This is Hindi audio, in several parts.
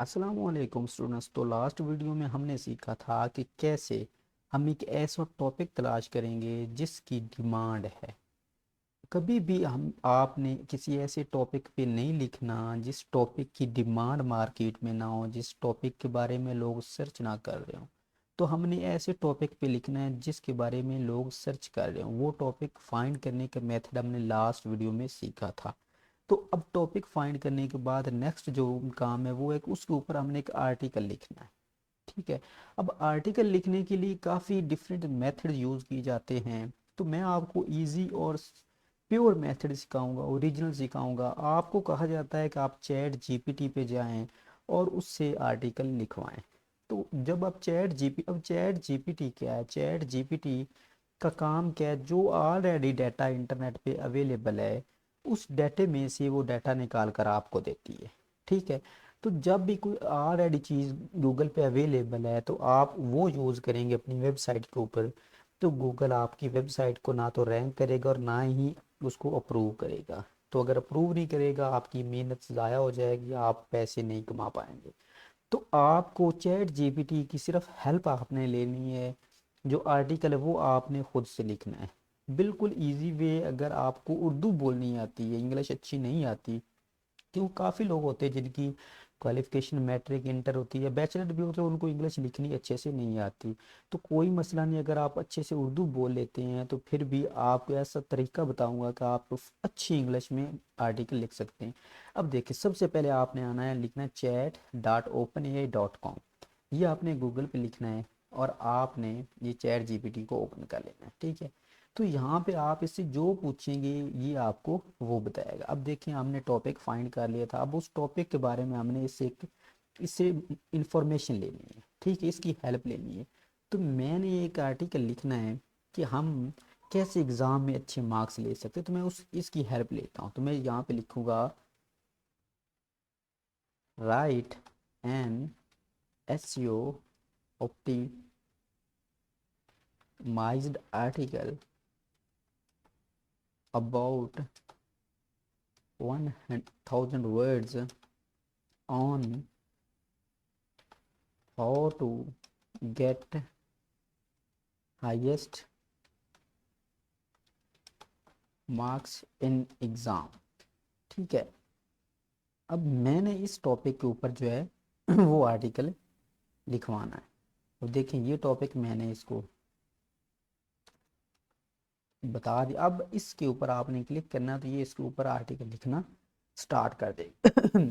अस्सलामुअलैकुम स्टूडेंट्स। तो लास्ट वीडियो में हमने सीखा था कि कैसे हम एक ऐसा टॉपिक तलाश करेंगे जिसकी डिमांड है। कभी भी हम आपने किसी ऐसे टॉपिक पे नहीं लिखना जिस टॉपिक की डिमांड मार्केट में ना हो, जिस टॉपिक के बारे में लोग सर्च ना कर रहे हो। तो हमने ऐसे टॉपिक पे लिखना है जिसके बारे में लोग सर्च कर रहे हो। वो टॉपिक फाइंड करने का मेथड हमने लास्ट वीडियो में सीखा था। तो अब टॉपिक फाइंड करने के बाद नेक्स्ट जो काम है वो एक उसके ऊपर हमने एक आर्टिकल लिखना है। ठीक है। अब आर्टिकल लिखने के लिए काफ़ी डिफरेंट मेथड यूज़ किए जाते हैं। तो मैं आपको इजी और प्योर मेथड सिखाऊंगा, ओरिजिनल सिखाऊंगा। आपको कहा जाता है कि आप चैट जीपीटी पे जाएं और उससे आर्टिकल लिखवाएं। तो जब आप चैट जीपीटी क्या है? चैट जीपीटी का काम क्या है? जो ऑलरेडी डाटा इंटरनेट पे अवेलेबल है उस डाटे में से वो डाटा निकाल कर आपको देती है। ठीक है। तो जब भी कोई ऑलरेडी चीज़ गूगल पे अवेलेबल है तो आप वो यूज़ करेंगे अपनी वेबसाइट के ऊपर। तो गूगल आपकी वेबसाइट को ना तो रैंक करेगा और ना ही उसको अप्रूव करेगा। तो अगर अप्रूव नहीं करेगा आपकी मेहनत ज़ाया हो जाएगी, आप पैसे नहीं कमा पाएंगे। तो आपको चैट जीपीटी की सिर्फ हेल्प आपने लेनी है। जो आर्टिकल है वो आपने खुद से लिखना है, बिल्कुल इजी वे। अगर आपको उर्दू बोलनी आती है, इंग्लिश अच्छी नहीं आती, क्यों काफ़ी लोग होते हैं जिनकी क्वालिफिकेशन मैट्रिक इंटर होती है, बैचलर भी होते हैं, उनको इंग्लिश लिखनी अच्छे से नहीं आती। तो कोई मसला नहीं, अगर आप अच्छे से उर्दू बोल लेते हैं तो फिर भी आपको ऐसा तरीका बताऊंगा कि आप अच्छी इंग्लिश में आर्टिकल लिख सकते हैं। अब देखिए, सबसे पहले आपने आना है, लिखना है chat.openai.com। ये आपने गूगल पे लिखना है और आपने ये चैट जीपीटी को ओपन कर लेना है। ठीक है। तो यहाँ पे आप इससे जो पूछेंगे ये आपको वो बताएगा। अब देखिए, हमने टॉपिक फाइंड कर लिया था। अब उस टॉपिक के बारे में हमने इससे इंफॉर्मेशन लेनी है। ठीक है, इसकी हेल्प लेनी है। तो मैंने एक आर्टिकल लिखना है कि हम कैसे एग्ज़ाम में अच्छे मार्क्स ले सकते हैं। तो मैं उस इसकी हेल्प लेता हूँ। तो मैं यहाँ पे लिखूँगा, write an SEO optimized article about 1000 words on how to get highest marks in exam. ठीक है। अब मैंने इस टॉपिक के ऊपर जो है वो आर्टिकल लिखवाना है। तो देखें, ये टॉपिक मैंने इसको बता दिया। अब इसके ऊपर आपने क्लिक करना है तो ये इसके ऊपर आर्टिकल लिखना स्टार्ट कर दे।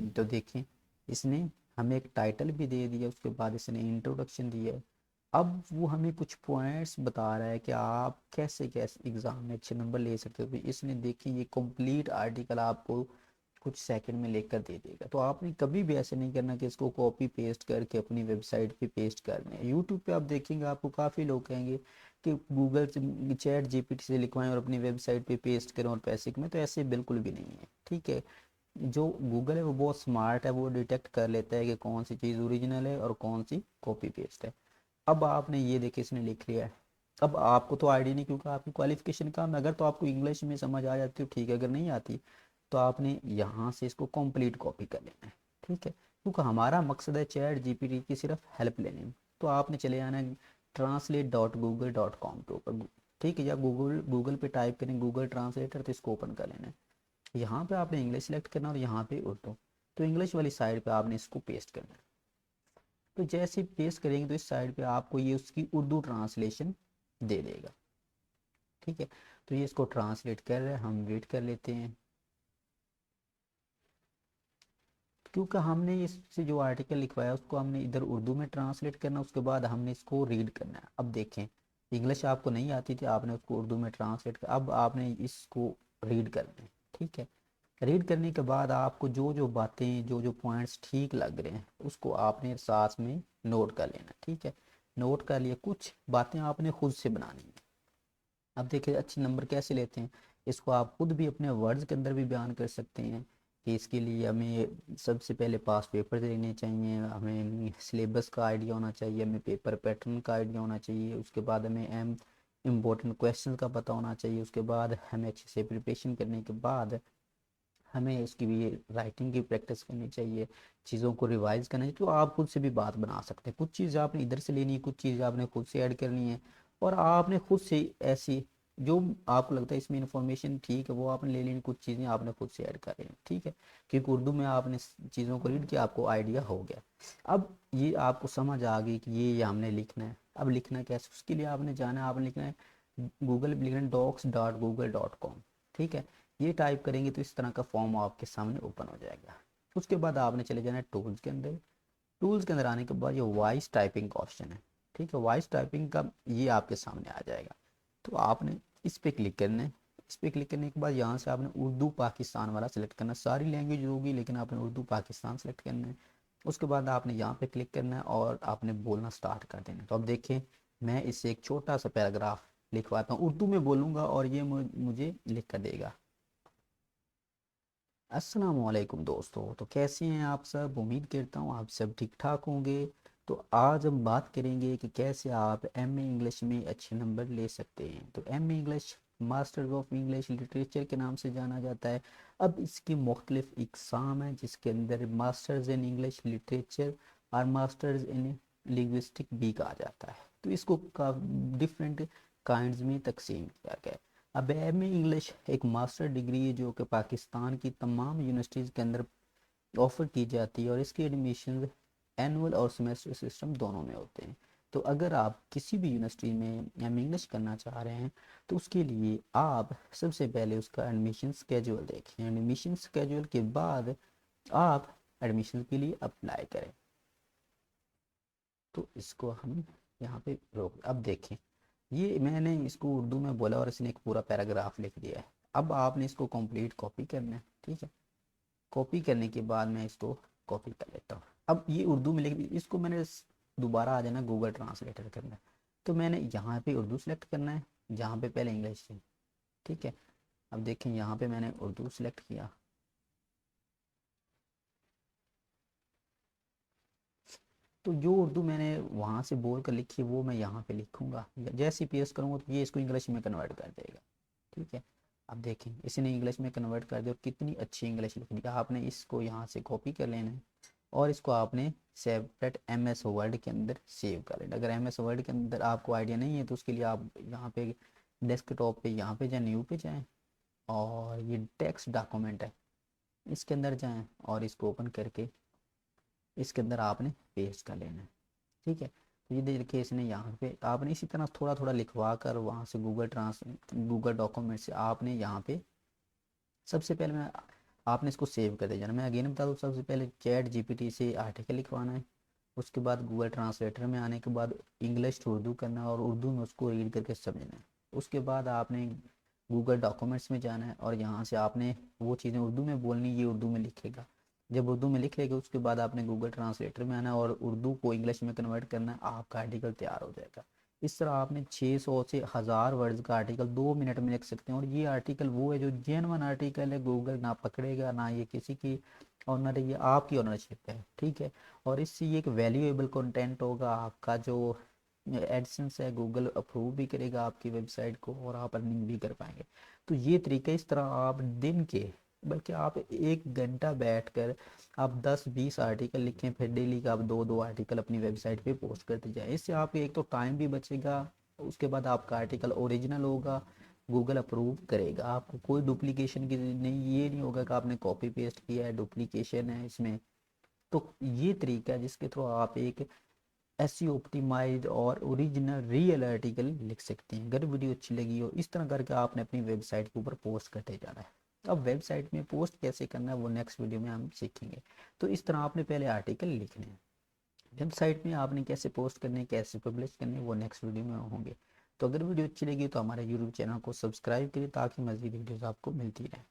तो देखें, इसने हमें एक टाइटल भी दे दिया, उसके बाद इसने इंट्रोडक्शन दिया है। अब वो हमें कुछ पॉइंट्स बता रहा है कि आप कैसे कैसे एग्ज़ाम में अच्छे नंबर ले सकते हो। तो इसने देखिए ये कंप्लीट आर्टिकल आपको कुछ सेकंड में लेकर दे देगा। तो आपने कभी भी ऐसे नहीं करना कि इसको कॉपी पेस्ट करके अपनी वेबसाइट पे पेस्ट करना है। यूट्यूब पे आप देखेंगे आपको काफ़ी लोग कहेंगे कि गूगल से चैट जीपीटी से लिखवाएं और अपनी वेबसाइट पे पेस्ट करें और पैसे कमाएं। तो ऐसे बिल्कुल भी नहीं है। ठीक है। जो गूगल है वो बहुत स्मार्ट है, वो डिटेक्ट कर लेता है कि कौन सी चीज़ ओरिजिनल है और कौन सी कॉपी पेस्ट है। अब आपने ये देखिए, इसने लिख लिया है। अब आपको तो आईडी नहीं, क्योंकि आपकी क्वालिफिकेशन कम है। अगर तो आपको इंग्लिश में समझ आ जाती हो ठीक है, अगर नहीं आती तो आपने यहाँ से इसको कंप्लीट कॉपी कर लेना है। ठीक है। क्योंकि हमारा मकसद है चैट जीपीटी की सिर्फ हेल्प लेने में। तो आपने चले जाना है translate.google.com के ऊपर। ठीक है, या गूगल गूगल पे टाइप करें गूगल ट्रांसलेटर तो इसको ओपन कर लेना है। यहाँ पे आपने इंग्लिश सेलेक्ट करना और यहाँ पे उर्दू। तो इंग्लिश वाली साइड पे आपने इसको पेस्ट करना है। तो जैसे ही पेस्ट करेंगे तो इस साइड पे आपको ये उसकी उर्दू ट्रांसलेशन दे देगा। ठीक है। तो ये इसको ट्रांसलेट कर रहे हैं, हम वेट कर लेते हैं। क्योंकि हमने इससे जो आर्टिकल लिखवाया उसको हमने इधर उर्दू में ट्रांसलेट करना, उसके बाद हमने इसको रीड करना है। अब देखें, इंग्लिश आपको नहीं आती थी, आपने उसको उर्दू में ट्रांसलेट कर, अब आपने इसको रीड करना है। ठीक है। रीड करने के बाद आपको जो जो बातें, जो जो पॉइंट्स ठीक लग रहे हैं उसको आपने साथ में नोट कर लेना। ठीक है। नोट कर लिए, कुछ बातें आपने खुद से बनानी है। अब देखिए, अच्छे नंबर कैसे लेते हैं, इसको आप खुद भी अपने वर्ड्स के अंदर भी बयान कर सकते हैं कि इसके लिए हमें सबसे पहले पास पेपर देने चाहिए, हमें सिलेबस का आइडिया होना चाहिए, हमें पेपर पैटर्न का आइडिया होना चाहिए, उसके बाद हमें इम्पोर्टेंट क्वेश्चन का पता होना चाहिए, उसके बाद हमें अच्छे से प्रिपरेशन करने के बाद हमें इसकी भी राइटिंग की प्रैक्टिस करनी चाहिए, चीज़ों को रिवाइज करना चाहिए। तो आप खुद से भी बात बना सकते हैं, कुछ चीज़ आपने इधर से लेनी है, कुछ चीज़ आपने खुद से ऐड करनी है, और आपने खुद से ऐसी जो आपको लगता है इसमें इंफॉर्मेशन ठीक है वो आपने ले लेनी, कुछ चीज़ें आपने खुद से ऐड कर लेनी, ठीक है। क्योंकि उर्दू में आपने चीज़ों को रीड किया, आपको आइडिया हो गया। अब ये आपको समझ आ गई कि ये हमने लिखना है। अब लिखना कैसे, उसके लिए आपने जाना है, आपने लिखना है गूगल पे लिखना है docs.google.com, ठीक है। ये टाइप करेंगे तो इस तरह का फॉर्म आपके सामने ओपन हो जाएगा। उसके बाद आपने चले जाना है टूल्स के अंदर। टूल्स के अंदर आने के बाद ये वॉइस टाइपिंग का ऑप्शन है, ठीक है। वॉइस टाइपिंग का ये आपके सामने आ जाएगा। तो आपने इस पर क्लिक करना है। इस पर क्लिक करने के बाद यहाँ से आपने उर्दू पाकिस्तान वाला सेलेक्ट करना है। सारी लैंग्वेज होगी लेकिन आपने उर्दू पाकिस्तान सेलेक्ट करना है। उसके बाद आपने यहाँ पे क्लिक करना है और आपने बोलना स्टार्ट कर देना है। तो अब देखें, मैं इससे एक छोटा सा पैराग्राफ लिखवाता हूँ, उर्दू में बोलूँगा और ये मुझे लिख कर देगा। अस्सलामुअलैकुम दोस्तों, तो कैसे हैं आप सब? उम्मीद करता हूँ आप सब ठीक ठाक होंगे। तो आज हम बात करेंगे कि कैसे आप एमए इंग्लिश में अच्छे नंबर ले सकते हैं। तो MA English masters of English literature के नाम से जाना जाता है। अब इसकी मुख्तलिफ इकसाम हैं जिसके अंदर मास्टर्स इन इंग्लिश लिटरेचर और मास्टर्स इन लिंग्विस्टिक भी कहा जाता है। तो इसको का डिफरेंट काइंड्स में तकसीम किया गया है। अब एम इंग्लिश एक मास्टर डिग्री है जो कि पाकिस्तान की तमाम यूनिवर्सिटीज़ के अंदर ऑफ़र की जाती है, और इसके एडमिशन एनुअल और सेमेस्टर सिस्टम दोनों में होते हैं। तो अगर आप किसी भी यूनिवर्सिटी में एम इंग्लिश करना चाह रहे हैं तो उसके लिए आप सबसे पहले उसका एडमिशन स्केड्यूल देखें। एडमिशन स्केड्यूल के बाद आप एडमिशन के लिए अप्लाई करें। तो इसको हम यहाँ पे रोक, अब देखें, ये मैंने इसको उर्दू में बोला और इसने एक पूरा पैराग्राफ लिख दिया है। अब आपने इसको कंप्लीट कॉपी करना है, ठीक है। कॉपी करने के बाद मैं इसको कॉपी कर लेता हूँ। अब ये उर्दू में लिख दी, इसको मैंने दोबारा आ जाना गूगल ट्रांसलेटर करना है। तो मैंने यहाँ पे उर्दू सेलेक्ट करना है जहाँ पे पहले इंग्लिश थी, ठीक है। अब देखें यहाँ पे मैंने उर्दू सेलेक्ट किया। तो जो उर्दू मैंने वहाँ से बोल कर लिखी वो मैं यहाँ पे लिखूँगा, जैसे पेस्ट करूँगा तो ये इसको इंग्लिश में कन्वर्ट कर देगा, ठीक है। अब देखें इसने इंग्लिश में कन्वर्ट कर दिया और कितनी अच्छी इंग्लिश लिख दी। आपने इसको यहाँ से कॉपी कर लेना है और इसको आपने सेपरेट एम एस वर्ड के अंदर सेव कर लेना। अगर एम एस वर्ड के अंदर आपको आइडिया नहीं है तो उसके लिए आप यहाँ पे डेस्कटॉप पे यहाँ पे जाए, न्यू पे जाएँ, और ये टेक्स्ट डॉक्यूमेंट है इसके अंदर जाएँ और इसको ओपन करके इसके अंदर आपने पेस्ट कर लेना है, ठीक है। तो ये देखिए इसने यहाँ पे आपने इसी तरह थोड़ा थोड़ा लिखवा कर वहाँ से गूगल डॉक्यूमेंट से आपने यहाँ पे सबसे पहले मैं आपने इसको सेव कर दिया जाना। मैं अगेन बता दूँ, सबसे पहले चैट जीपीटी से आर्टिकल लिखवाना है। उसके बाद गूगल ट्रांसलेटर में आने के बाद इंग्लिश टू उर्दू करना है और उर्दू में उसको रीड करके समझना है। उसके बाद आपने गूगल डॉक्यूमेंट्स में जाना है और यहाँ से आपने वो चीज़ें उर्दू में बोलनी, ये उर्दू में लिखेगा। जब उर्दू में लिख लेगा उसके बाद आपने गूगल ट्रांसलेटर में आना है और उर्दू को इंग्लिश में कन्वर्ट करना है, आपका आर्टिकल तैयार हो जाएगा। इस तरह आपने 600 से 1000 वर्ड्स का आर्टिकल 2 मिनट में लिख सकते हैं। और ये आर्टिकल वो है जो जेन्युइन आर्टिकल है, गूगल ना पकड़ेगा, ना ये किसी की ऑनर है, ये आपकी ऑनरशिप है, ठीक है। और इससे ये एक वैल्यूएबल कंटेंट होगा। आपका जो एडसेंस है गूगल अप्रूव भी करेगा आपकी वेबसाइट को और आप अर्निंग भी कर पाएंगे। तो ये तरीका, इस तरह आप दिन के, बल्कि आप 1 घंटा बैठकर आप 10-20 आर्टिकल लिखें, फिर डेली का आप 2-2 आर्टिकल अपनी वेबसाइट पे पोस्ट करते जाएं। इससे आपके एक तो टाइम भी बचेगा, उसके बाद आपका आर्टिकल ओरिजिनल होगा, गूगल अप्रूव करेगा, आपको कोई डुप्लीकेशन की नहीं, ये नहीं होगा कि आपने कॉपी पेस्ट किया है, डुप्लीकेशन है इसमें। तो ये तरीका है जिसके थ्रू आप एक एसईओ ऑप्टिमाइज्ड और ओरिजिनल रियल आर्टिकल लिख सकते हैं। अगर वीडियो अच्छी लगी हो, इस तरह करके आपने अपनी वेबसाइट के ऊपर पोस्ट करते जाना है। अब वेबसाइट में पोस्ट कैसे करना है वो नेक्स्ट वीडियो में हम सीखेंगे। तो इस तरह आपने पहले आर्टिकल लिखने हैं, वेबसाइट में आपने कैसे पोस्ट करने, कैसे पब्लिश करने, वो नेक्स्ट वीडियो में होंगे। तो अगर वीडियो अच्छी लगी तो हमारे यूट्यूब चैनल को सब्सक्राइब करिए ताकि मज़ीद वीडियोज़ आपको मिलती रहे।